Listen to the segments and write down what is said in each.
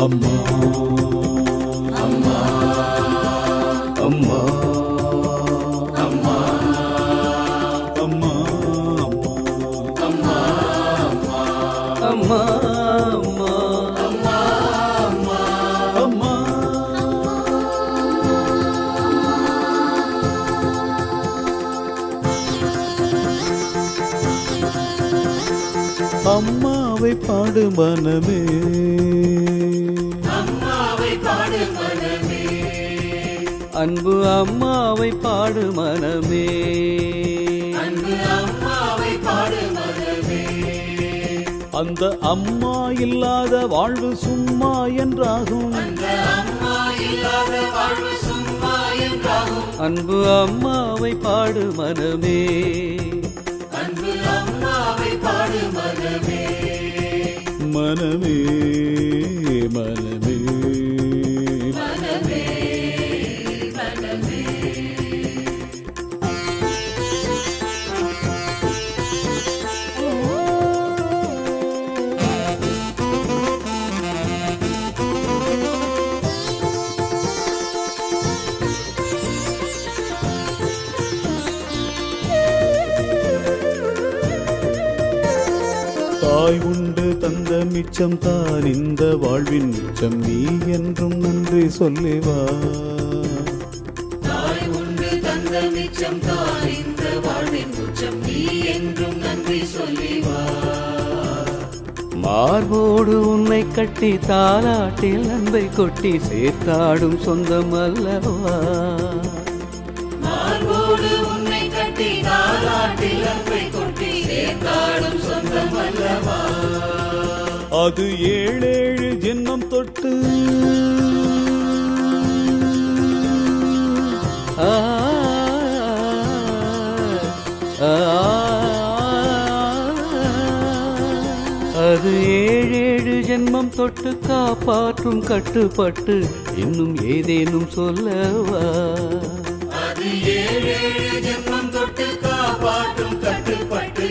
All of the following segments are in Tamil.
அம்மா அம்மா அம்மா அம்மா அம்மா அம்மா அம்மா அம்மா அம்மாவை பாடு மனமே, அம்மாவை பாடு மனமே, அன்பு அம்மாவை பாடு மனமே, அன்பு அம்மாவை பாடு மனமே. அந்த அம்மா இல்லாத வாழ்வு சும்மா என்றாகும், அந்த அம்மா இல்லாத வாழ்வு சும்மா என்றாகும். அன்பு அம்மாவை பாடு மனமே, அன்பு அம்மாவை பாடு மனமே, மனமே மனமே மனமே மனமே. தாய் உண்டு தந்த மிச்சம் தான் இந்த வாழ்வின் மிச்சம், நீ என்றும் நன்றி சொல்லிவா. தாய் உண்டு தந்த மிச்சம் தான் இந்த வாழ்வின் உச்சம், நீ என்றும் நன்றி சொல்லிவா. மார்போடு உன்னை கட்டி தாலாட்டில் அன்பை கொட்டி சேர்த்தாடும் சொந்தம் அல்லவா. மார்போடு உன்னை கட்டி தாலாட்டில் அன்பை கொட்டி சேர்த்தாடும் சொந்தம் அல்லவா. அது ஏழேழு ஜென்மம் தொட்டு ஆ அது ஏழேழு ஜென்மம் தொட்டு காப்பாற்றும் கட்டுப்பட்டு இன்னும் ஏதேனும் சொல்லவா. அது ஏழேழு ஜென்மம் தொட்டு காப்பாற்றும் கட்டுப்பட்டு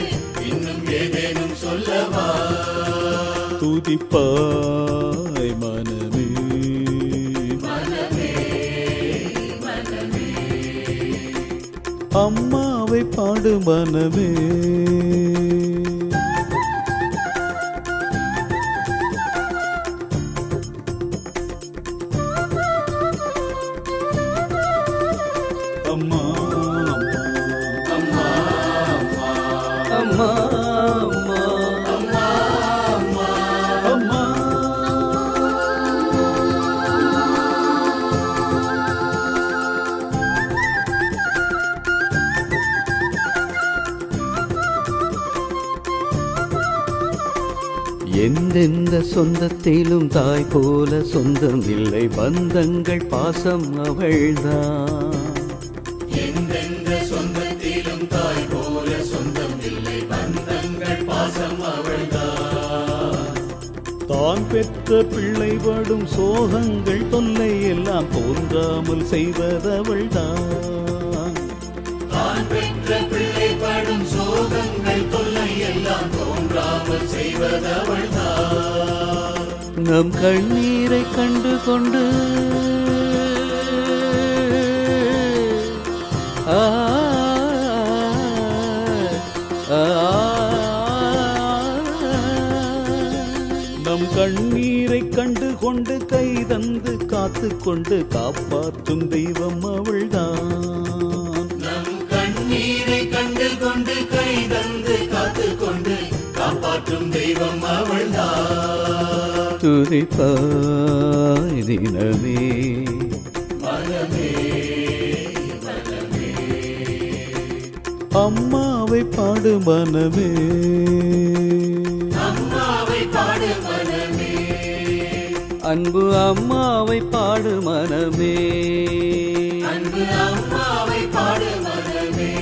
இன்னும் ஏதேனும் சொல்லவா. துதிப்பாய் மனமே, மனமே மனமே, அம்மாவை பாடு மனமே, அம்மா அம்மா அம்மா அம்மா அம்மா அம்மா. அம்மா. எந்தெந்த சொந்தத்திலும் தாய் போல சொந்தம் இல்லை, பந்தங்கள் பாசம் அவள்தான். எந்தெந்த சொந்தத்திலும் தாய் போல சொந்தம் இல்லை, பந்தங்கள் பாசம் அவள்தான். தான் பெற்ற பிள்ளை படும் சோகங்கள் தொல்லை எல்லாம் தோன்றாமல் செய்வதவள்தான். தான் பெற்ற பிள்ளை படும் சோகங்கள் தொல்லை எல்லாம் தோன்றாமல் செய்வதவள்தான். நம் கண்ணீரை கண்டு கொண்டு ஆ ஆ நம் கண்ணீரை கண்டு கொண்டு கை தந்து காத்து கொண்டு காப்பாற்றும் தெய்வம் அவள்தான். நம் கண்ணீரை கண்டு கொண்டு கை தந்து காத்து கொண்டு காப்பாற்றும் தெய்வம் அவள்தான். துதிப்பாய் தினமே, மனமே மனமே, அம்மாவை பாடு மனமே, அம்மாவை பாடு மனமே, அன்பு அம்மாவை பாடு மனமே, அன்பு அம்மாவை பாடு மனமே.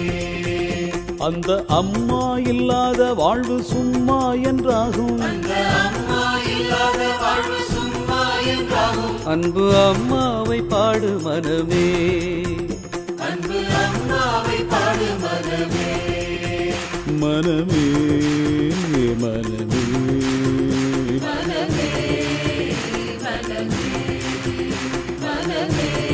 அந்த அம்மா இல்லாத வாழ்வு சும்மா என்றாகும், அந்த அம்மா இல்லாத வாழ்வு சும்மா என்றாகும். அன்பு அம்மாவை பாடு மனமே, அன்பு அம்மாவை பாடு மனமே, மனமே மனமே மனமே மனமே. வந்தேன்